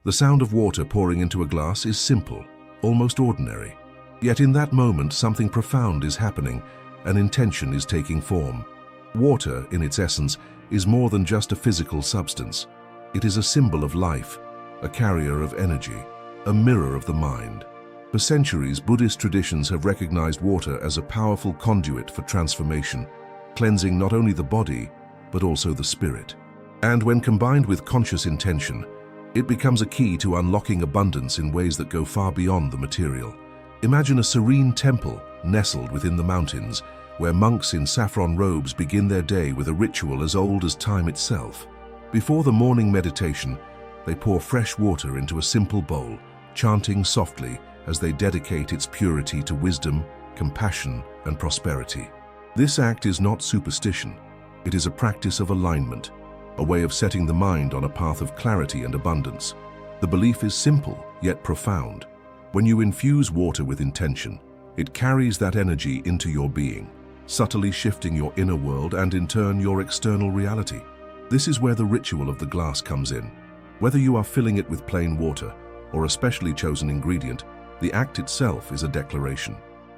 The sound of water pouring into a glass is simple, almost ordinary. Yet in that moment, something profound is happening, an intention is taking form. Water, in its essence, is more than just a physical substance. It is a symbol of life, a carrier of energy, a mirror of the mind. For centuries, Buddhist traditions have recognized water as a powerful conduit for transformation, cleansing not only the body, but also the spirit. And when combined with conscious intention, it becomes a key to unlocking abundance in ways that go far beyond the material. Imagine a serene temple nestled within the mountains, where monks in saffron robes begin their day with a ritual as old as time itself. Before the morning meditation, they pour fresh water into a simple bowl, chanting softly as they dedicate its purity to wisdom, compassion, and prosperity. This act is not superstition. It is a practice of alignment, a way of setting the mind on a path of clarity and abundance. The belief is simple, yet profound. When you infuse water with intention, it carries that energy into your being, subtly shifting your inner world and in turn your external reality. This is where the ritual of the glass comes in. Whether you are filling it with plain water or a specially chosen ingredient, the act itself is a declaration.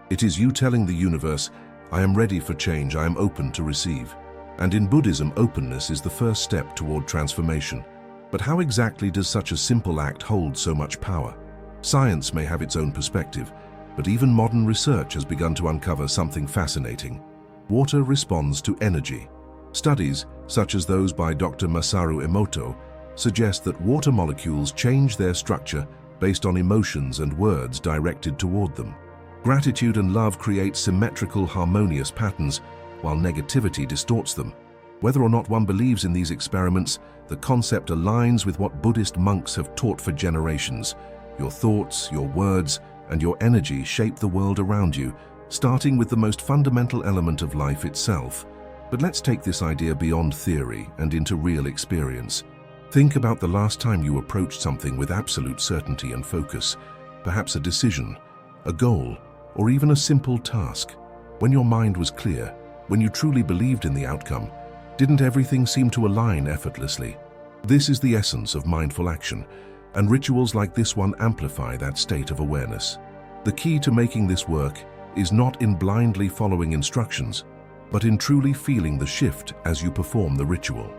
It is you telling the universe, I am ready for change, I am open to receive. And in Buddhism, openness is the first step toward transformation. But how exactly does such a simple act hold so much power? Science may have its own perspective, but even modern research has begun to uncover something fascinating. Water responds to energy. Studies, such as those by Dr. Masaru Emoto, suggest that water molecules change their structure based on emotions and words directed toward them. Gratitude and love create symmetrical, harmonious patterns, while negativity distorts them. Whether or not one believes in these experiments, the concept aligns with what Buddhist monks have taught for generations. Your thoughts, your words, and your energy shape the world around you, starting with the most fundamental element of life itself. But let's take this idea beyond theory and into real experience. Think about the last time you approached something with absolute certainty and focus, perhaps a decision, a goal, or even a simple task. When your mind was clear, when you truly believed in the outcome, didn't everything seem to align effortlessly? This is the essence of mindful action, and rituals like this one amplify that state of awareness. The key to making this work is not in blindly following instructions, but in truly feeling the shift as you perform the ritual.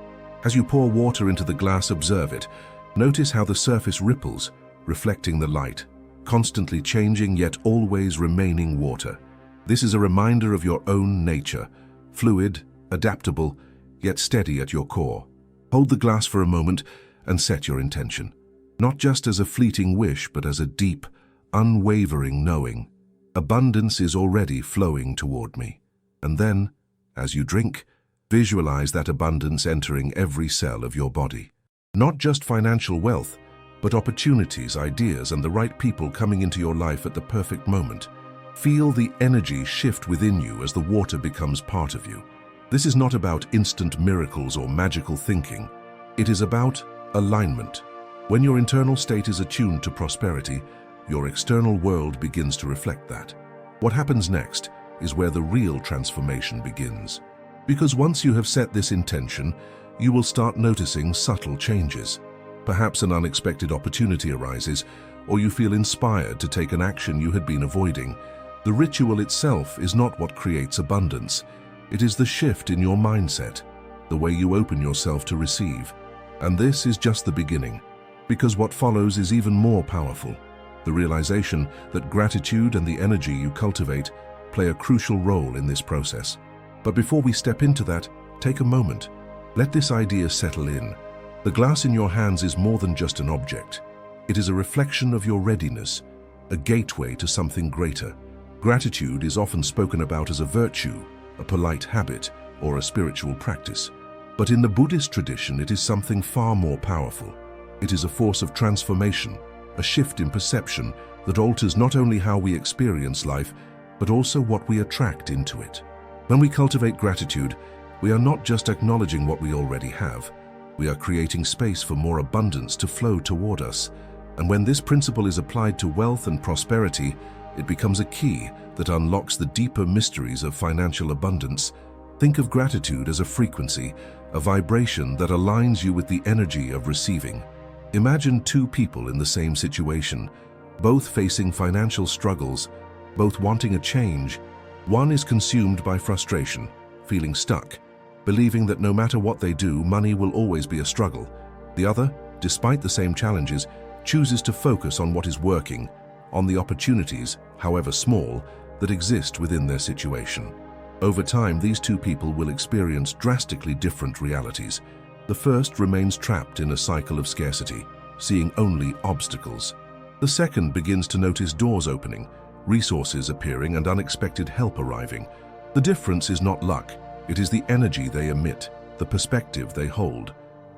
As you pour water into the glass, observe it. Notice how the surface ripples, reflecting the light, constantly changing yet always remaining water. This is a reminder of your own nature, fluid, adaptable, yet steady at your core. Hold the glass for a moment and set your intention, not just as a fleeting wish, but as a deep, unwavering knowing. Abundance is already flowing toward me. And then, as you drink, visualize that abundance entering every cell of your body. Not just financial wealth, but opportunities, ideas, and the right people coming into your life at the perfect moment. Feel the energy shift within you as the water becomes part of you. This is not about instant miracles or magical thinking. It is about alignment. When your internal state is attuned to prosperity, your external world begins to reflect that. What happens next is where the real transformation begins. Because once you have set this intention, you will start noticing subtle changes. Perhaps an unexpected opportunity arises, or you feel inspired to take an action you had been avoiding. The ritual itself is not what creates abundance. It is the shift in your mindset, the way you open yourself to receive. And this is just the beginning, because what follows is even more powerful. The realization that gratitude and the energy you cultivate play a crucial role in this process. But before we step into that, take a moment. Let this idea settle in. The glass in your hands is more than just an object. It is a reflection of your readiness, a gateway to something greater. Gratitude is often spoken about as a virtue, a polite habit, or a spiritual practice. But in the Buddhist tradition, it is something far more powerful. It is a force of transformation, a shift in perception that alters not only how we experience life, but also what we attract into it. When we cultivate gratitude, we are not just acknowledging what we already have. We are creating space for more abundance to flow toward us. And when this principle is applied to wealth and prosperity, it becomes a key that unlocks the deeper mysteries of financial abundance. Think of gratitude as a frequency, a vibration that aligns you with the energy of receiving. Imagine two people in the same situation, both facing financial struggles, both wanting a change. One is consumed by frustration, feeling stuck, believing that no matter what they do, money will always be a struggle. The other, despite the same challenges, chooses to focus on what is working, on the opportunities, however small, that exist within their situation. Over time, these two people will experience drastically different realities. The first remains trapped in a cycle of scarcity, seeing only obstacles. The second begins to notice doors opening, resources appearing, and unexpected help arriving. The difference is not luck, it is the energy they emit, the perspective they hold.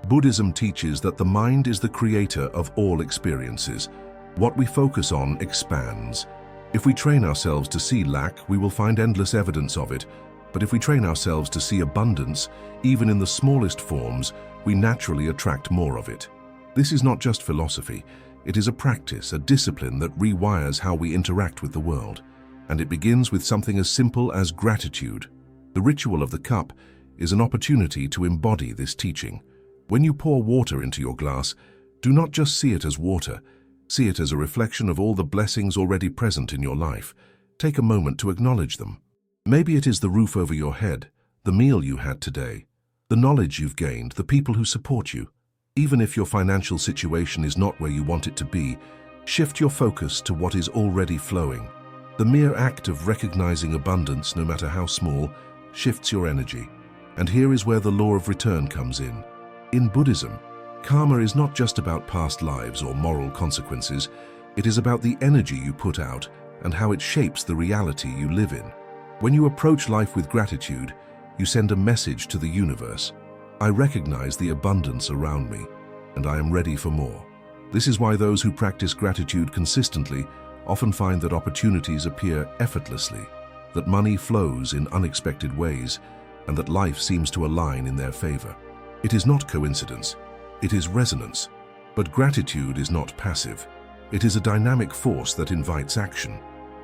Buddhism teaches that the mind is the creator of all experiences. What we focus on expands. If we train ourselves to see lack, we will find endless evidence of it. But if we train ourselves to see abundance, even in the smallest forms, we naturally attract more of it. This is not just philosophy. It is a practice, a discipline that rewires how we interact with the world. And it begins with something as simple as gratitude. The ritual of the cup is an opportunity to embody this teaching. When you pour water into your glass, do not just see it as water. See it as a reflection of all the blessings already present in your life. Take a moment to acknowledge them. Maybe it is the roof over your head, the meal you had today, the knowledge you've gained, the people who support you. Even if your financial situation is not where you want it to be, shift your focus to what is already flowing. The mere act of recognizing abundance, no matter how small, shifts your energy. And here is where the law of return comes in. In Buddhism, karma is not just about past lives or moral consequences. It is about the energy you put out and how it shapes the reality you live in. When you approach life with gratitude, you send a message to the universe. I recognize the abundance around me, and I am ready for more. This is why those who practice gratitude consistently often find that opportunities appear effortlessly, that money flows in unexpected ways, and that life seems to align in their favor. It is not coincidence, it is resonance. But gratitude is not passive. It is a dynamic force that invites action.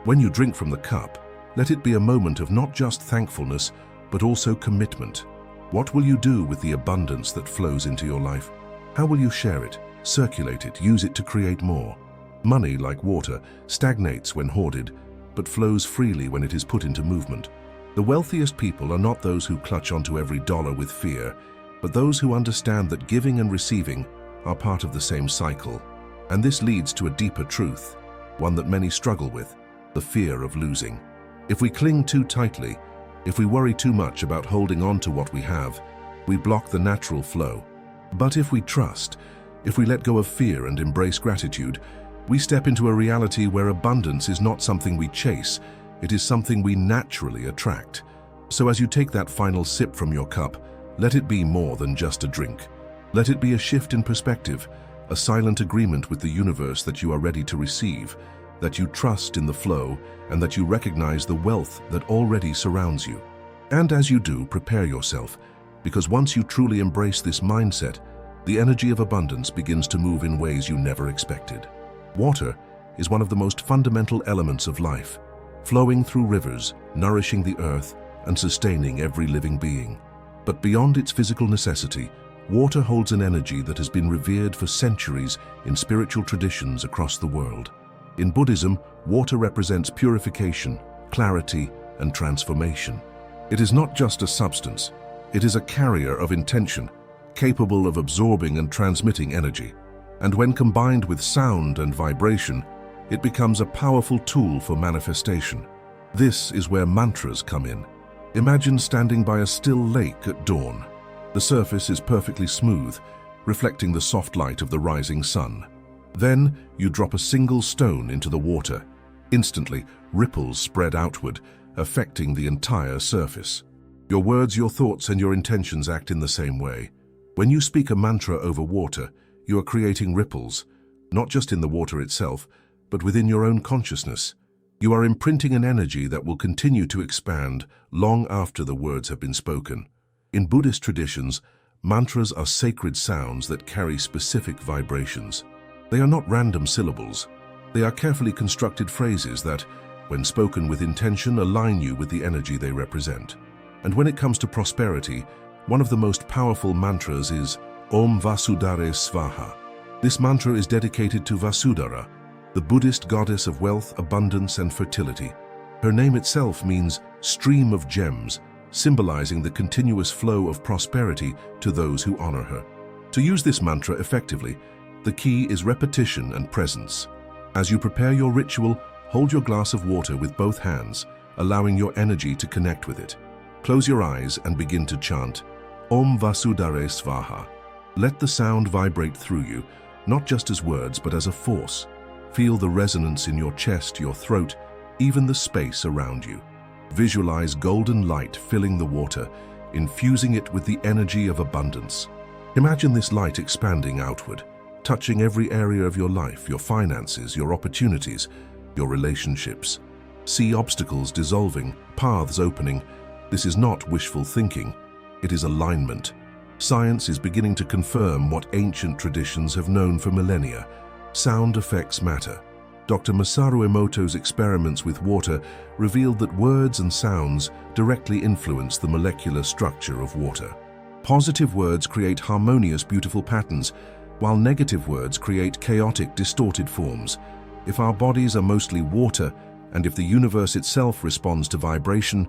When you drink from the cup, let it be a moment of not just thankfulness, but also commitment. What will you do with the abundance that flows into your life? How will you share it, circulate it, use it to create more? Money, like water, stagnates when hoarded, but flows freely when it is put into movement. The wealthiest people are not those who clutch onto every dollar with fear, but those who understand that giving and receiving are part of the same cycle. And this leads to a deeper truth, one that many struggle with, the fear of losing. If we cling too tightly, if we worry too much about holding on to what we have, we block the natural flow. But if we trust, if we let go of fear and embrace gratitude, we step into a reality where abundance is not something we chase, it is something we naturally attract. So as you take that final sip from your cup, let it be more than just a drink. Let it be a shift in perspective, a silent agreement with the universe that you are ready to receive, that you trust in the flow, and that you recognize the wealth that already surrounds you. And as you do, prepare yourself, because once you truly embrace this mindset, the energy of abundance begins to move in ways you never expected. Water is one of the most fundamental elements of life, flowing through rivers, nourishing the earth, and sustaining every living being. But beyond its physical necessity, water holds an energy that has been revered for centuries in spiritual traditions across the world. In Buddhism, water represents purification, clarity, and transformation. It is not just a substance, it is a carrier of intention, capable of absorbing and transmitting energy. And when combined with sound and vibration, it becomes a powerful tool for manifestation. This is where mantras come in. Imagine standing by a still lake at dawn. The surface is perfectly smooth, reflecting the soft light of the rising sun. Then you drop a single stone into the water. Instantly, ripples spread outward, affecting the entire surface. Your words, your thoughts, and your intentions act in the same way. When you speak a mantra over water, you are creating ripples, not just in the water itself, but within your own consciousness. You are imprinting an energy that will continue to expand long after the words have been spoken. In Buddhist traditions, mantras are sacred sounds that carry specific vibrations. They are not random syllables. They are carefully constructed phrases that, when spoken with intention, align you with the energy they represent. And when it comes to prosperity, one of the most powerful mantras is Om Vasudhara Svaha. This mantra is dedicated to Vasudhara, the Buddhist goddess of wealth, abundance, and fertility. Her name itself means stream of gems, symbolizing the continuous flow of prosperity to those who honor her. To use this mantra effectively, the key is repetition and presence. As you prepare your ritual, hold your glass of water with both hands, allowing your energy to connect with it. Close your eyes and begin to chant, Om Vasudhare Svaha. Let the sound vibrate through you, not just as words, but as a force. Feel the resonance in your chest, your throat, even the space around you. Visualize golden light filling the water, infusing it with the energy of abundance. Imagine this light expanding outward, touching every area of your life, your finances, your opportunities, your relationships. See obstacles dissolving, paths opening. This is not wishful thinking, it is alignment. Science is beginning to confirm what ancient traditions have known for millennia. Sound effects matter. Dr. Masaru Emoto's experiments with water revealed that words and sounds directly influence the molecular structure of water. Positive words create harmonious, beautiful patterns, while negative words create chaotic, distorted forms. If our bodies are mostly water, and if the universe itself responds to vibration,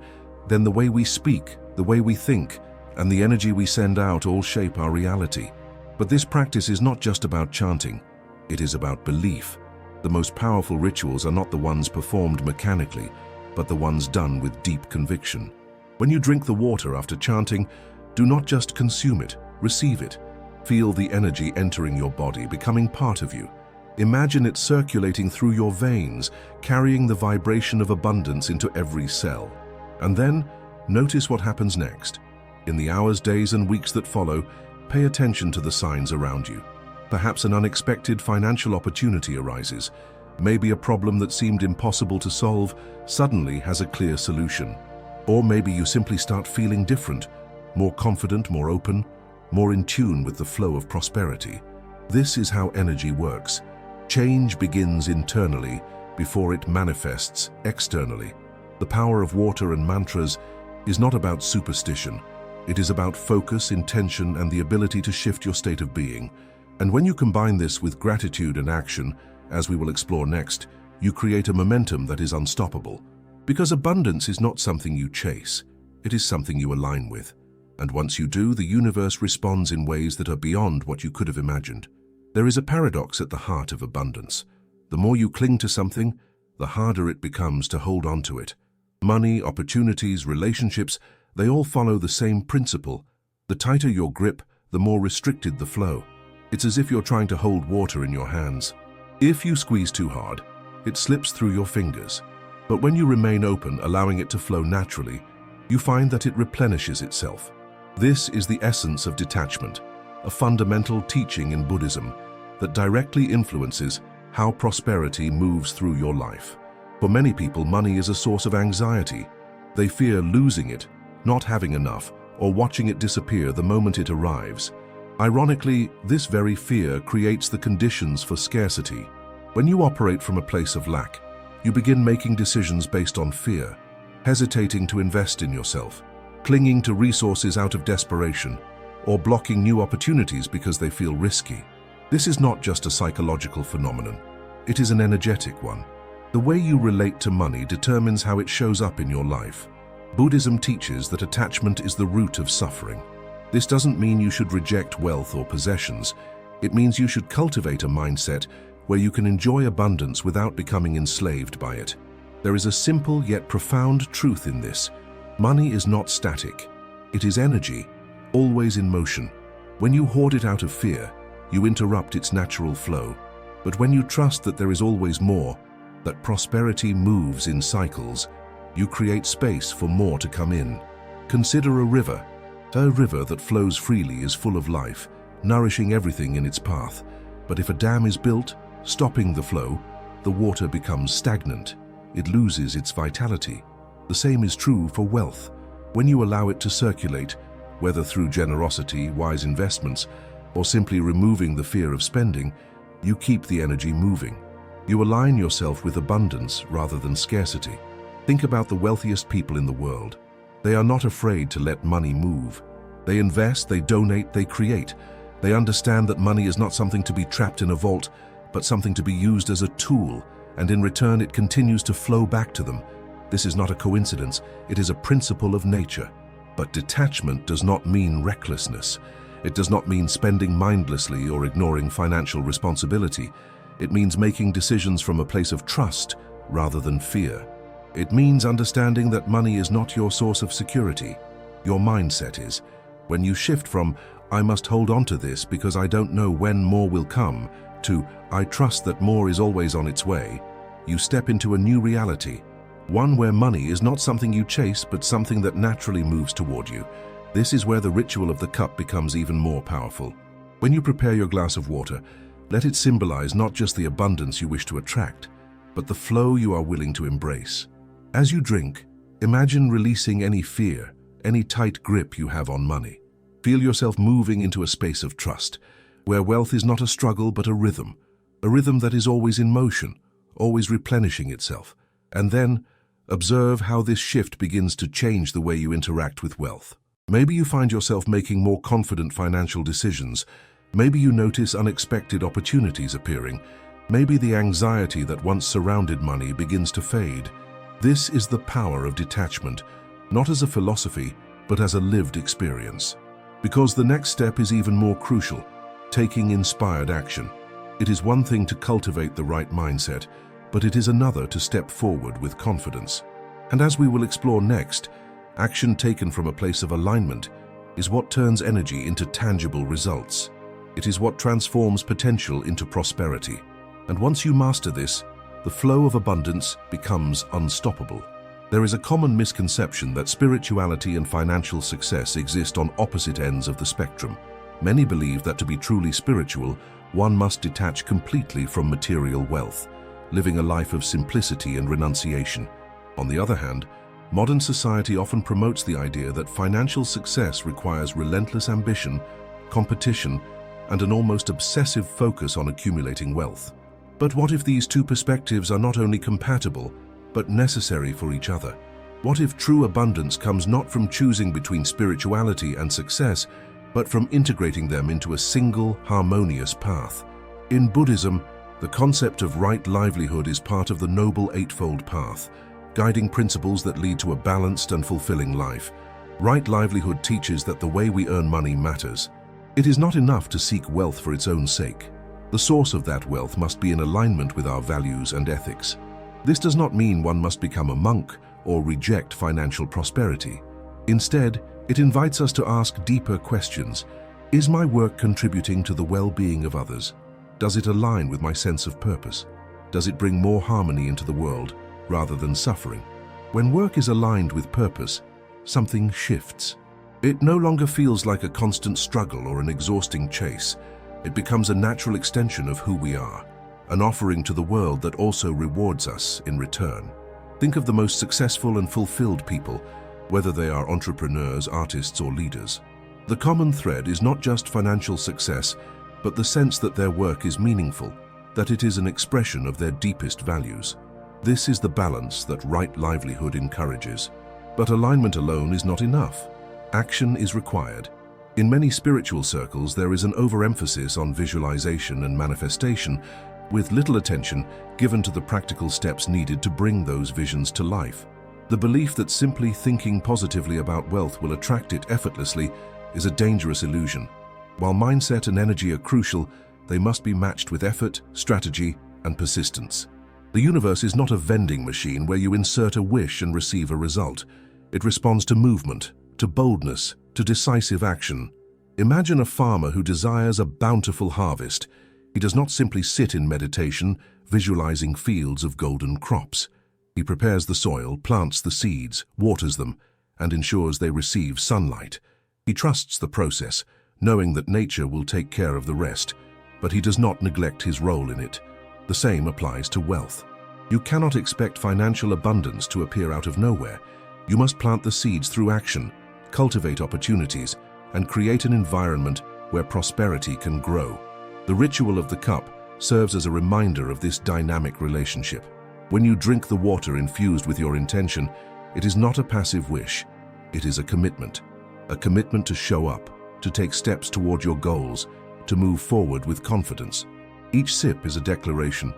then the way we speak, the way we think, and the energy we send out all shape our reality. But this practice is not just about chanting, it is about belief. The most powerful rituals are not the ones performed mechanically, but the ones done with deep conviction. When you drink the water after chanting, do not just consume it, receive it. Feel the energy entering your body, becoming part of you. Imagine it circulating through your veins, carrying the vibration of abundance into every cell. And then, notice what happens next. In the hours, days, and weeks that follow, pay attention to the signs around you. Perhaps an unexpected financial opportunity arises. Maybe a problem that seemed impossible to solve suddenly has a clear solution. Or maybe you simply start feeling different, more confident, more open, more in tune with the flow of prosperity. This is how energy works. Change begins internally before it manifests externally. The power of water and mantras is not about superstition. It is about focus, intention, and the ability to shift your state of being. And when you combine this with gratitude and action, as we will explore next, you create a momentum that is unstoppable. Because abundance is not something you chase, it is something you align with. And once you do, the universe responds in ways that are beyond what you could have imagined. There is a paradox at the heart of abundance. The more you cling to something, the harder it becomes to hold on to it. Money, opportunities, relationships, they all follow the same principle. The tighter your grip, the more restricted the flow. It's as if you're trying to hold water in your hands. If you squeeze too hard, it slips through your fingers. But when you remain open, allowing it to flow naturally, you find that it replenishes itself. This is the essence of detachment, a fundamental teaching in Buddhism that directly influences how prosperity moves through your life. For many people, money is a source of anxiety. They fear losing it, not having enough, or watching it disappear the moment it arrives. Ironically, this very fear creates the conditions for scarcity. When you operate from a place of lack, you begin making decisions based on fear, hesitating to invest in yourself, clinging to resources out of desperation, or blocking new opportunities because they feel risky. This is not just a psychological phenomenon, it is an energetic one. The way you relate to money determines how it shows up in your life. Buddhism teaches that attachment is the root of suffering. This doesn't mean you should reject wealth or possessions. It means you should cultivate a mindset where you can enjoy abundance without becoming enslaved by it. There is a simple yet profound truth in this. Money is not static. It is energy, always in motion. When you hoard it out of fear, you interrupt its natural flow. But when you trust that there is always more, that prosperity moves in cycles, you create space for more to come in. Consider a river. A river that flows freely is full of life, nourishing everything in its path. But if a dam is built, stopping the flow, the water becomes stagnant. It loses its vitality. The same is true for wealth. When you allow it to circulate, whether through generosity, wise investments, or simply removing the fear of spending, you keep the energy moving. You align yourself with abundance rather than scarcity. Think about the wealthiest people in the world. They are not afraid to let money move. They invest, they donate, they create. They understand that money is not something to be trapped in a vault, but something to be used as a tool, and in return it continues to flow back to them. This is not a coincidence, it is a principle of nature. But detachment does not mean recklessness. It does not mean spending mindlessly or ignoring financial responsibility. It means making decisions from a place of trust rather than fear. It means understanding that money is not your source of security. Your mindset is. When you shift from, "I must hold on to this because I don't know when more will come," to, "I trust that more is always on its way," you step into a new reality. One where money is not something you chase, but something that naturally moves toward you. This is where the ritual of the cup becomes even more powerful. When you prepare your glass of water, let it symbolize not just the abundance you wish to attract, but the flow you are willing to embrace. As you drink, imagine releasing any fear, any tight grip you have on money. Feel yourself moving into a space of trust, where wealth is not a struggle but a rhythm that is always in motion, always replenishing itself. And then, observe how this shift begins to change the way you interact with wealth. Maybe you find yourself making more confident financial decisions. Maybe you notice unexpected opportunities appearing. Maybe the anxiety that once surrounded money begins to fade. This is the power of detachment, not as a philosophy, but as a lived experience. Because the next step is even more crucial, taking inspired action. It is one thing to cultivate the right mindset, but it is another to step forward with confidence. And as we will explore next, action taken from a place of alignment is what turns energy into tangible results. It is what transforms potential into prosperity. And once you master this, the flow of abundance becomes unstoppable. There is a common misconception that spirituality and financial success exist on opposite ends of the spectrum. Many believe that to be truly spiritual, one must detach completely from material wealth, living a life of simplicity and renunciation. On the other hand, modern society often promotes the idea that financial success requires relentless ambition, competition, and an almost obsessive focus on accumulating wealth. But what if these two perspectives are not only compatible, but necessary for each other? What if true abundance comes not from choosing between spirituality and success, but from integrating them into a single, harmonious path? In Buddhism, the concept of right livelihood is part of the Noble Eightfold Path, guiding principles that lead to a balanced and fulfilling life. Right livelihood teaches that the way we earn money matters. It is not enough to seek wealth for its own sake. The source of that wealth must be in alignment with our values and ethics. This does not mean one must become a monk or reject financial prosperity. Instead, it invites us to ask deeper questions. Is my work contributing to the well-being of others? Does it align with my sense of purpose? Does it bring more harmony into the world rather than suffering? When work is aligned with purpose, something shifts. It no longer feels like a constant struggle or an exhausting chase. It becomes a natural extension of who we are, an offering to the world that also rewards us in return. Think of the most successful and fulfilled people, whether they are entrepreneurs, artists, or leaders. The common thread is not just financial success, but the sense that their work is meaningful, that it is an expression of their deepest values. This is the balance that right livelihood encourages. But alignment alone is not enough. Action is required. In many spiritual circles, there is an overemphasis on visualization and manifestation, with little attention given to the practical steps needed to bring those visions to life. The belief that simply thinking positively about wealth will attract it effortlessly is a dangerous illusion. While mindset and energy are crucial, they must be matched with effort, strategy, and persistence. The universe is not a vending machine where you insert a wish and receive a result. It responds to movement, to boldness, to decisive action. Imagine a farmer who desires a bountiful harvest. He does not simply sit in meditation, visualizing fields of golden crops. He prepares the soil, plants the seeds, waters them, and ensures they receive sunlight. He trusts the process, knowing that nature will take care of the rest, but he does not neglect his role in it. The same applies to wealth. You cannot expect financial abundance to appear out of nowhere. You must plant the seeds through action, cultivate opportunities, and create an environment where prosperity can grow. The ritual of the cup serves as a reminder of this dynamic relationship. When you drink the water infused with your intention, it is not a passive wish. It is a commitment to show up, to take steps toward your goals, to move forward with confidence. Each sip is a declaration.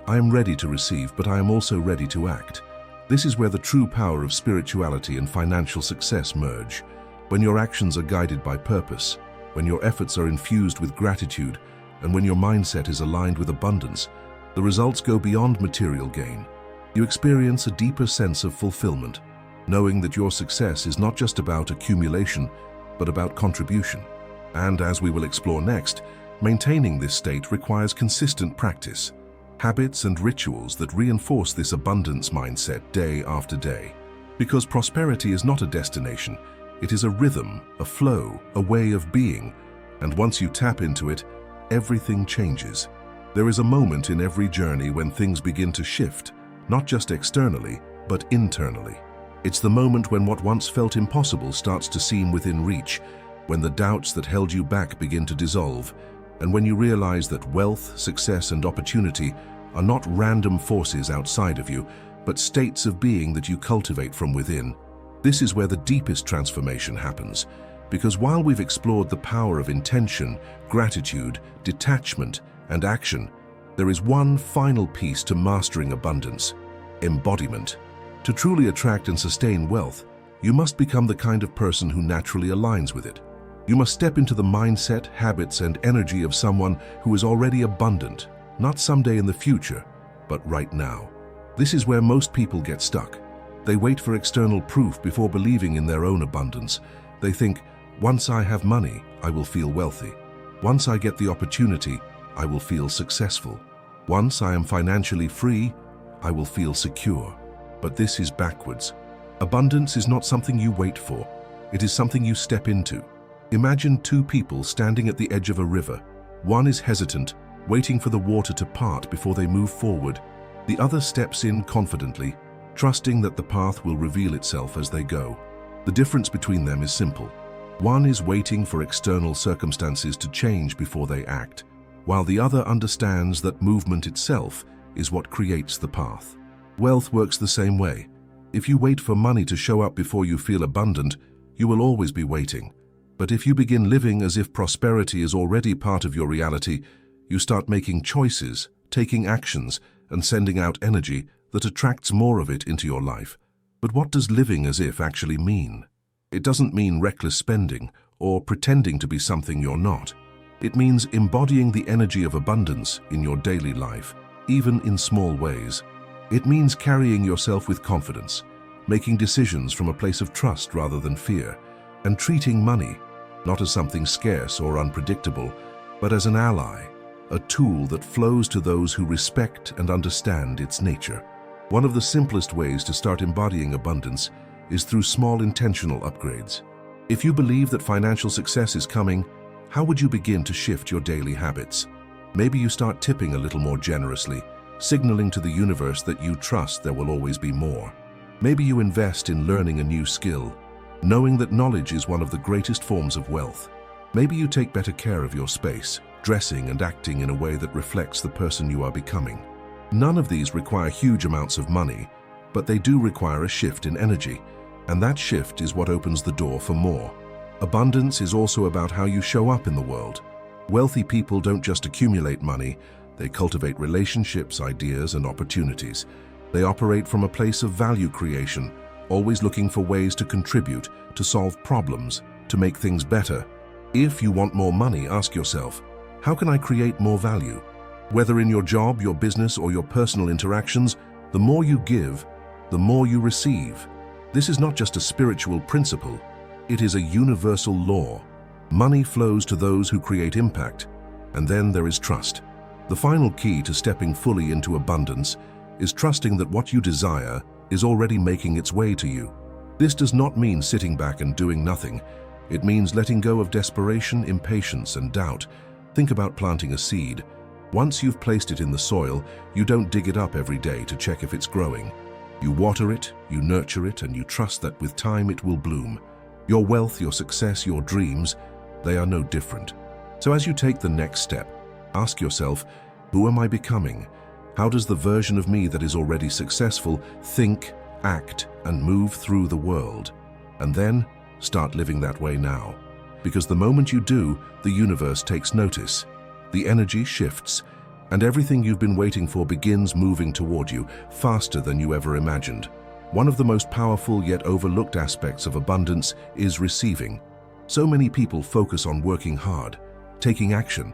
I am ready to receive, but I am also ready to act. This is where the true power of spirituality and financial success merge. When your actions are guided by purpose, when your efforts are infused with gratitude, and when your mindset is aligned with abundance, the results go beyond material gain. You experience a deeper sense of fulfillment, knowing that your success is not just about accumulation, but about contribution. And as we will explore next, maintaining this state requires consistent practice, habits and rituals that reinforce this abundance mindset day after day. Because prosperity is not a destination, it is a rhythm, a flow, a way of being, and once you tap into it, everything changes. There is a moment in every journey when things begin to shift, not just externally, but internally. It's the moment when what once felt impossible starts to seem within reach, when the doubts that held you back begin to dissolve, and when you realize that wealth, success, and opportunity are not random forces outside of you, but states of being that you cultivate from within. This is where the deepest transformation happens, because while we've explored the power of intention, gratitude, detachment, and action, there is one final piece to mastering abundance: embodiment. To truly attract and sustain wealth, you must become the kind of person who naturally aligns with it. You must step into the mindset, habits, and energy of someone who is already abundant, not someday in the future, but right now. This is where most people get stuck. They wait for external proof before believing in their own abundance. They think, once I have money, I will feel wealthy. Once I get the opportunity, I will feel successful. Once I am financially free, I will feel secure. But this is backwards. Abundance is not something you wait for. It is something you step into. Imagine two people standing at the edge of a river. One is hesitant, waiting for the water to part before they move forward. The other steps in confidently, trusting that the path will reveal itself as they go. The difference between them is simple. One is waiting for external circumstances to change before they act, while the other understands that movement itself is what creates the path. Wealth works the same way. If you wait for money to show up before you feel abundant, you will always be waiting. But if you begin living as if prosperity is already part of your reality, you start making choices, taking actions, and sending out energy that attracts more of it into your life. But what does living as if actually mean? It doesn't mean reckless spending or pretending to be something you're not. It means embodying the energy of abundance in your daily life, even in small ways. It means carrying yourself with confidence, making decisions from a place of trust rather than fear, and treating money not as something scarce or unpredictable, but as an ally, a tool that flows to those who respect and understand its nature. One of the simplest ways to start embodying abundance is through small intentional upgrades. If you believe that financial success is coming, how would you begin to shift your daily habits? Maybe you start tipping a little more generously, signaling to the universe that you trust there will always be more. Maybe you invest in learning a new skill, knowing that knowledge is one of the greatest forms of wealth. Maybe you take better care of your space, dressing and acting in a way that reflects the person you are becoming. None of these require huge amounts of money, but they do require a shift in energy, and that shift is what opens the door for more. Abundance is also about how you show up in the world. Wealthy people don't just accumulate money, they cultivate relationships, ideas, and opportunities. They operate from a place of value creation, always looking for ways to contribute, to solve problems, to make things better. If you want more money, ask yourself, how can I create more value? Whether in your job, your business, or your personal interactions, the more you give, the more you receive. This is not just a spiritual principle, it is a universal law. Money flows to those who create impact, and then there is trust. The final key to stepping fully into abundance is trusting that what you desire is already making its way to you. This does not mean sitting back and doing nothing. It means letting go of desperation, impatience, and doubt. Think about planting a seed. Once you've placed it in the soil, you don't dig it up every day to check if it's growing. You water it, you nurture it, and you trust that with time it will bloom. Your wealth, your success, your dreams, they are no different. So as you take the next step, ask yourself, who am I becoming? How does the version of me that is already successful think, act, and move through the world? And then, start living that way now. Because the moment you do, the universe takes notice. The energy shifts, and everything you've been waiting for begins moving toward you, faster than you ever imagined. One of the most powerful yet overlooked aspects of abundance is receiving. So many people focus on working hard, taking action,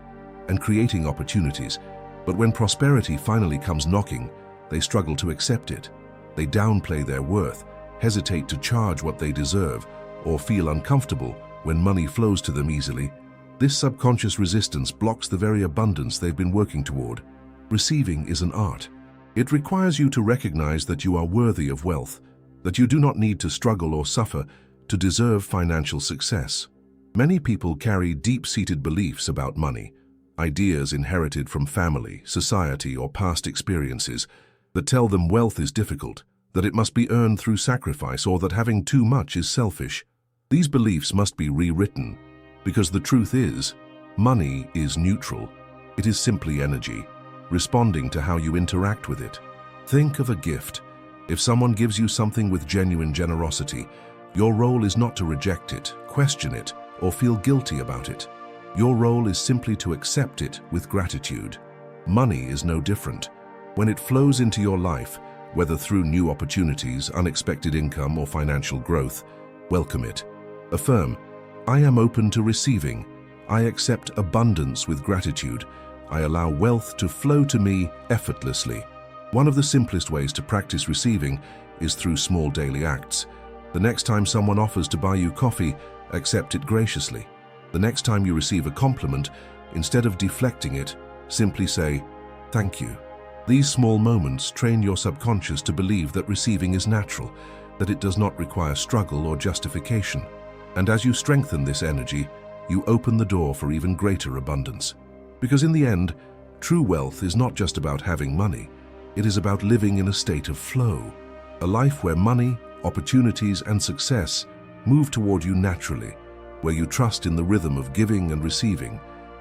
and creating opportunities, but when prosperity finally comes knocking, they struggle to accept it. They downplay their worth, hesitate to charge what they deserve, or feel uncomfortable when money flows to them easily. This subconscious resistance blocks the very abundance they've been working toward. Receiving is an art. It requires you to recognize that you are worthy of wealth, that you do not need to struggle or suffer to deserve financial success. Many people carry deep-seated beliefs about money, ideas inherited from family, society, or past experiences that tell them wealth is difficult, that it must be earned through sacrifice, or that having too much is selfish. These beliefs must be rewritten, because the truth is, money is neutral. It is simply energy, responding to how you interact with it. Think of a gift. If someone gives you something with genuine generosity, your role is not to reject it, question it, or feel guilty about it. Your role is simply to accept it with gratitude. Money is no different. When it flows into your life, whether through new opportunities, unexpected income, or financial growth, welcome it. Affirm, I am open to receiving. I accept abundance with gratitude. I allow wealth to flow to me effortlessly. One of the simplest ways to practice receiving is through small daily acts. The next time someone offers to buy you coffee, accept it graciously. The next time you receive a compliment, instead of deflecting it, simply say, thank you. These small moments train your subconscious to believe that receiving is natural, that it does not require struggle or justification. And as you strengthen this energy, you open the door for even greater abundance. Because in the end, true wealth is not just about having money. It is about living in a state of flow, a life where money, opportunities, and success move toward you naturally, where you trust in the rhythm of giving and receiving,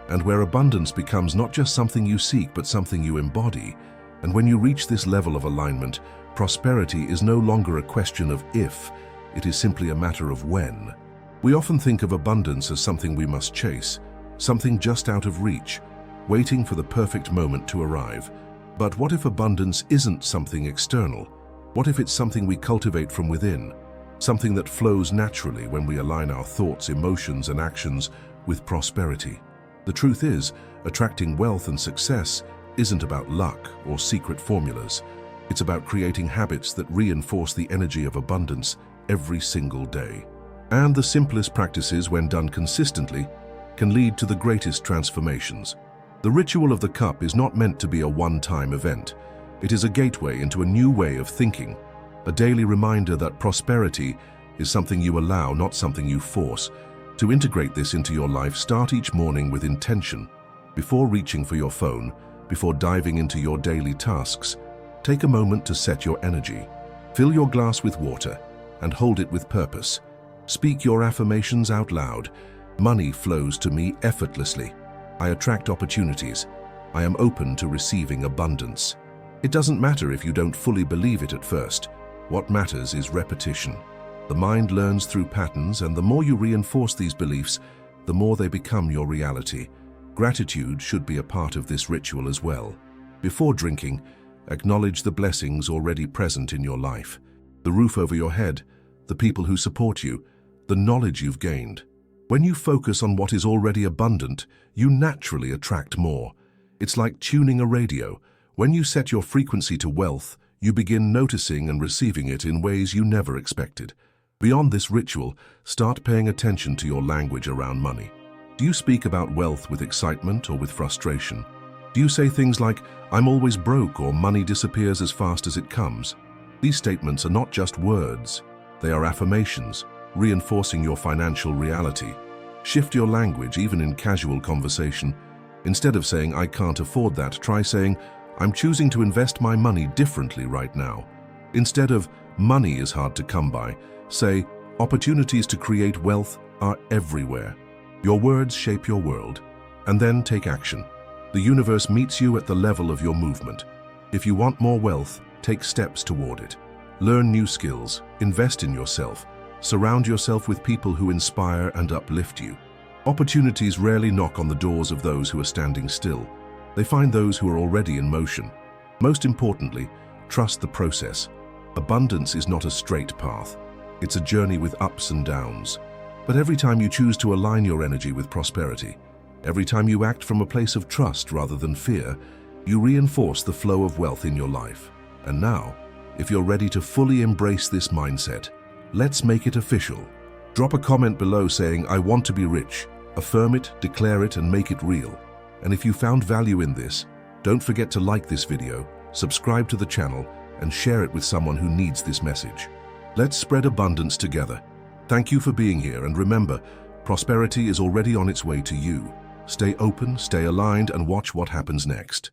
and where abundance becomes not just something you seek, but something you embody. And when you reach this level of alignment, prosperity is no longer a question of if, it is simply a matter of when. We often think of abundance as something we must chase, something just out of reach, waiting for the perfect moment to arrive. But what if abundance isn't something external? What if it's something we cultivate from within? Something that flows naturally when we align our thoughts, emotions, and actions with prosperity. The truth is, attracting wealth and success isn't about luck or secret formulas. It's about creating habits that reinforce the energy of abundance every single day. And the simplest practices, when done consistently, can lead to the greatest transformations. The ritual of the cup is not meant to be a one-time event. It is a gateway into a new way of thinking, a daily reminder that prosperity is something you allow, not something you force. To integrate this into your life, start each morning with intention. Before reaching for your phone, before diving into your daily tasks, take a moment to set your energy. Fill your glass with water and hold it with purpose. Speak your affirmations out loud. Money flows to me effortlessly. I attract opportunities. I am open to receiving abundance. It doesn't matter if you don't fully believe it at first. What matters is repetition. The mind learns through patterns, and the more you reinforce these beliefs, the more they become your reality. Gratitude should be a part of this ritual as well. Before drinking, acknowledge the blessings already present in your life. The roof over your head, the people who support you, the knowledge you've gained. When you focus on what is already abundant, you naturally attract more. It's like tuning a radio. When you set your frequency to wealth, you begin noticing and receiving it in ways you never expected. Beyond this ritual, start paying attention to your language around money. Do you speak about wealth with excitement or with frustration? Do you say things like, I'm always broke, or money disappears as fast as it comes? These statements are not just words. They are affirmations, reinforcing your financial reality. Shift your language even in casual conversation. Instead of saying, I can't afford that, try saying, I'm choosing to invest my money differently right now. Instead of, money is hard to come by, say, opportunities to create wealth are everywhere. Your words shape your world. And then take action. The universe meets you at the level of your movement. If you want more wealth, take steps toward it. Learn new skills, invest in yourself, surround yourself with people who inspire and uplift you. Opportunities rarely knock on the doors of those who are standing still. They find those who are already in motion. Most importantly, trust the process. Abundance is not a straight path. It's a journey with ups and downs. But every time you choose to align your energy with prosperity, every time you act from a place of trust rather than fear, you reinforce the flow of wealth in your life. And now, if you're ready to fully embrace this mindset, let's make it official. Drop a comment below saying, "I want to be rich." Affirm it, declare it, and make it real. And if you found value in this, don't forget to like this video, subscribe to the channel, and share it with someone who needs this message. Let's spread abundance together. Thank you for being here, and remember, prosperity is already on its way to you. Stay open, stay aligned, and watch what happens next.